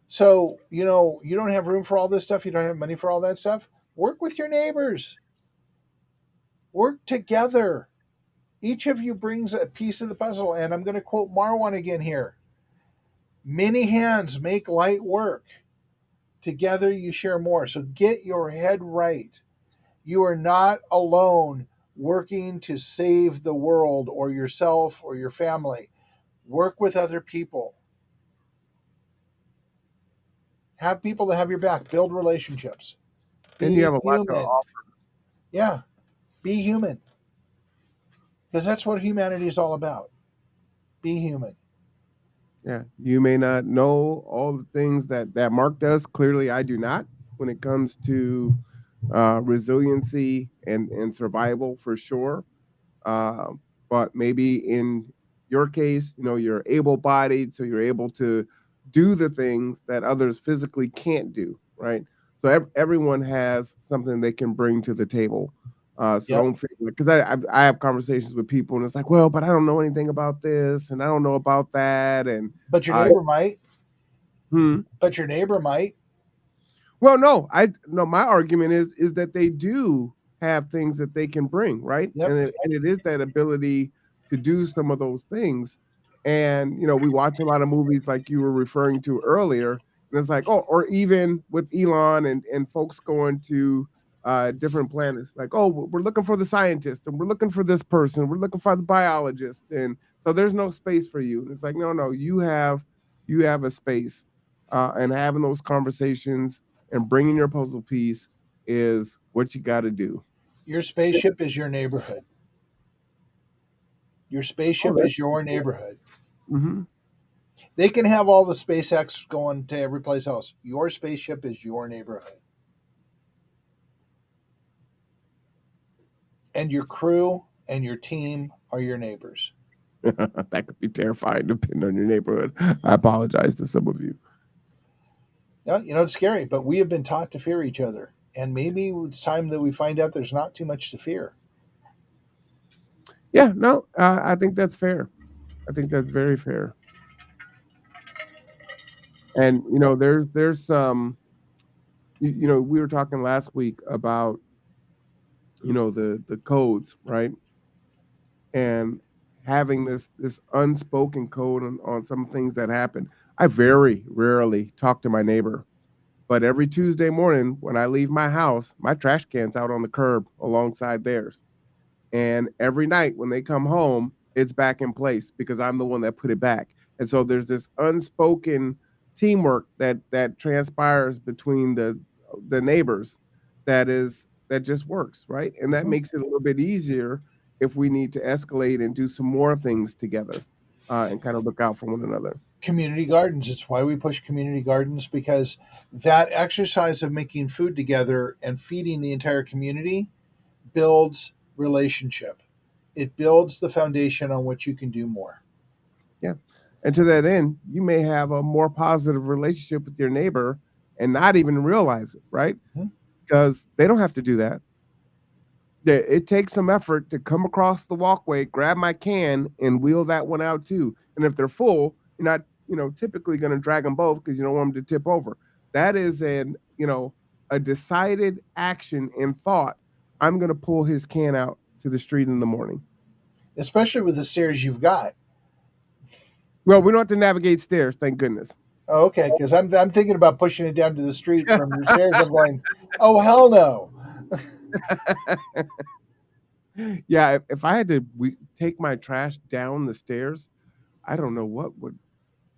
So, you don't have room for all this stuff. You don't have money for all that stuff. Work with your neighbors. Work together. Each of you brings a piece of the puzzle. And I'm going to quote Marwan again here: many hands make light work. Together you share more. So get your head right. You are not alone working to save the world or yourself or your family. Work with other people. Have people that have your back. Build relationships. And you Be have a lot to human. offer. Yeah, be human. Because that's what humanity is all about. Be human. Yeah, you may not know all the things that Mark does. Clearly, I do not when it comes to resiliency and survival for sure. Uh, but maybe in your case, you're able-bodied, so you're able to do the things that others physically can't do, right? So everyone has something they can bring to the table. So Yep. don't feel because I have conversations with people and it's like, well, but I don't know anything about this and I don't know about that and But your uh, neighbor might. hmm. But your neighbor might. Well, no, I no. My argument is that they do have things that they can bring, right? Yep. And it is that ability to do some of those things. And we watch a lot of movies like you were referring to earlier, and it's like, oh, or even with Elon and folks going to different planets, like, oh, we're looking for the scientist, and we're looking for this person, we're looking for the biologist, and so there's no space for you. And it's like, no, no, you have a space, and having those conversations and bringing your puzzle piece is what you got to do. Your spaceship is your neighborhood. Your Oh, spaceship that's is your neighborhood. hmm. They can have all the SpaceX going to every place else. Your spaceship is your neighborhood. And your crew and your team are your neighbors. That could be terrifying depending on your neighborhood. I apologize to some of you. Yeah, it's scary, but we have been taught to fear each other. And maybe it's time that we find out there's not too much to fear. Yeah, no, I think that's fair. I think that's very fair. And there's some. We were talking last week about the codes, right? And having this unspoken code on some things that happen. I very rarely talk to my neighbor. But every Tuesday morning when I leave my house, my trash can's out on the curb alongside theirs. And every night when they come home, it's back in place because I'm the one that put it back. And so there's this unspoken teamwork that transpires between the neighbors that just works, right? And that Mhm. makes it a little bit easier if we need to escalate and do some more things together, and kind of look out for one another. Community gardens. It's why we push community gardens, because that exercise of making food together and feeding the entire community builds relationship. It builds the foundation on which you can do more. Yeah. And to that end, you may have a more positive relationship with your neighbor and not even realize it, right? Mhm. Because they don't have to do that. It takes some effort to come across the walkway, grab my can, and wheel that one out too. And if they're full, you're not, typically going to drag them both because you don't want them to tip over. That is a decided action and thought. I'm going to pull his can out to the street in the morning. Especially with the stairs you've got. Well, we don't have to navigate stairs, thank goodness. Oh, okay, because I'm thinking about pushing it down to the street from your stairs. I'm going, oh hell no. Yeah, if I had to take my trash down the stairs, I don't know what would.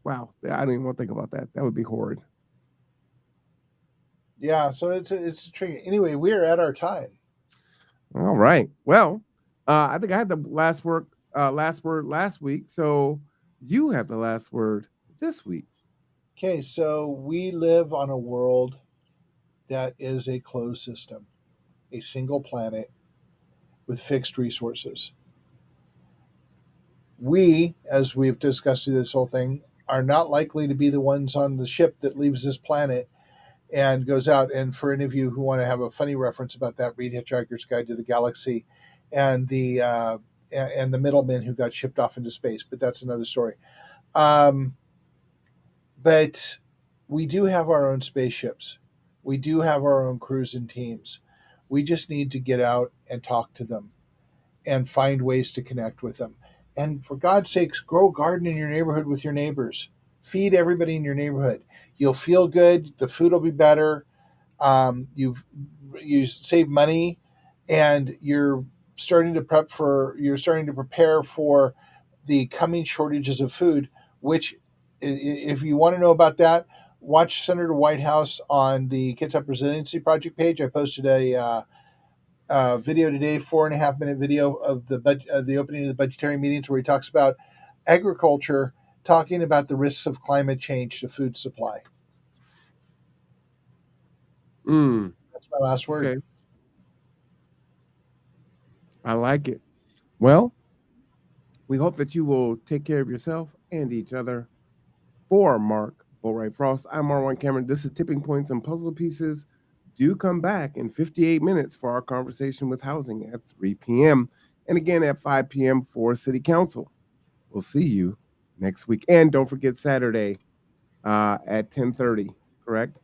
Wow, I don't even want to think about that. That would be horrid. Yeah, so it's tricky. Anyway, we are at our time. All right. Well, I think I had the last word last week, so you have the last word this week. Okay, so we live on a world that is a closed system, a single planet with fixed resources. We, as we've discussed through this whole thing, are not likely to be the ones on the ship that leaves this planet and goes out. And for any of you who want to have a funny reference about that, read Hitchhiker's Guide to the Galaxy and the middlemen who got shipped off into space. But that's another story. Um, but We do have our own spaceships. We do have our own crews and teams. We just need to get out and talk to them and find ways to connect with them. And for God's sakes, grow a garden in your neighborhood with your neighbors. Feed everybody in your neighborhood. You'll feel good. The food will be better. You save money, and you're starting to prepare for the coming shortages of food. Which, if you want to know about that, watch Senator Whitehouse on the Kids Up Resiliency Project page. I posted a video today, 4.5 minute video of the opening of the budgetary meetings, where he talks about agriculture, talking about the risks of climate change to food supply. Mm, That's my last word. okay. I like it. Well, we hope that you will take care of yourself and each other. For Mark Bullright Frost, I'm Marwan Cameron. This is Tipping Points and Puzzle Pieces. Do come back in 58 minutes for our conversation with housing at 3 p.m. and again at 5 p.m. for City Council. We'll see you next week. And don't forget Saturday at 10:30, correct?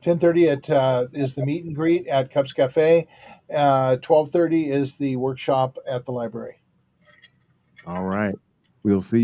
10:30 is the meet and greet at Cups Cafe. 12:30 is the workshop at the library. All right. We'll see you